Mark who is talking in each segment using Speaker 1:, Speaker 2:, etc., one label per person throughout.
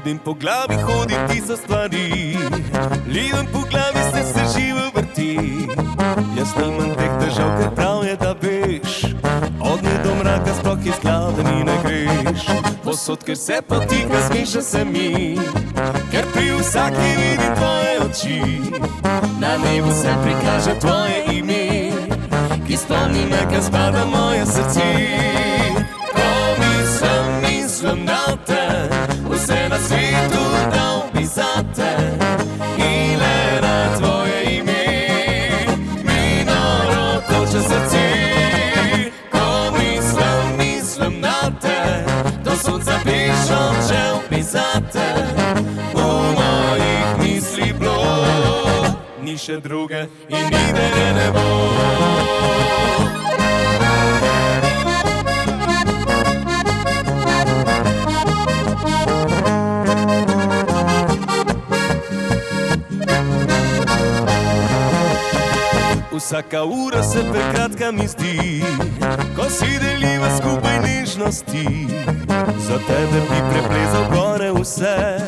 Speaker 1: Ljudem po glavi hodi tisoč stvari, ljudem po glavi se živo vrti. Jaz nimam teh težav, ker prav je, da veš, od dne do mraka sploh iz glave mi ne greš. Posod, ker se potika, smeša se mi, ker pri vsaki vidim tvoje oči. Na nebu se prikaže tvoje ime, ki spomni me, kaj spada moje srce. Ko mislim na te, vse na svetu dal bi zate. In le na tvoje ime mi noro toče srce. Ko mislim na te, do sonca pišem žel bi zate. V mojih misli bilo ni še druge in nikdar ne bo. Vsaka ura se prekratka mi zdi, ko si deliva skupaj nežnosti. Za tebe bi preplezal gore vse,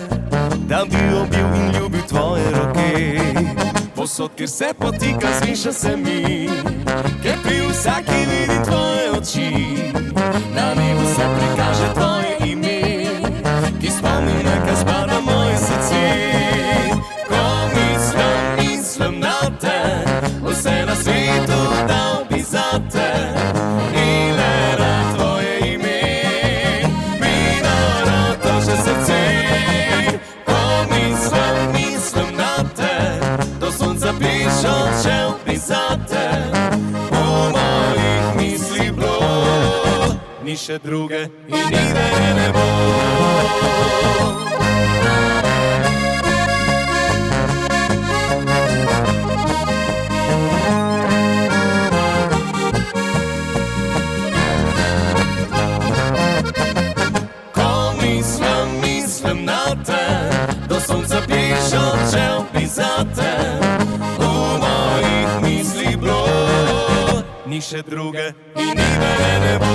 Speaker 1: da bi objel in ljubil tvoje roke. Posod, ker se potika, smeša se mi, ker pri vsaki vidim tvoje oči. Na nebu se prikaže tvoje ime, ki spomni me, kaj spada moje srce. Ko mislim na te, vse na svetu dal bi zate. In le na tvoje ime mi noro toče srce. Ko mislim na te, do sonca pišem žel bi zate. V mojih misli bilo ni še druge in nikdar ne bo. Mislim na te, do sonca pišem žel bi zate. V mojih misli bilo ni še druge in nikdar ne bo.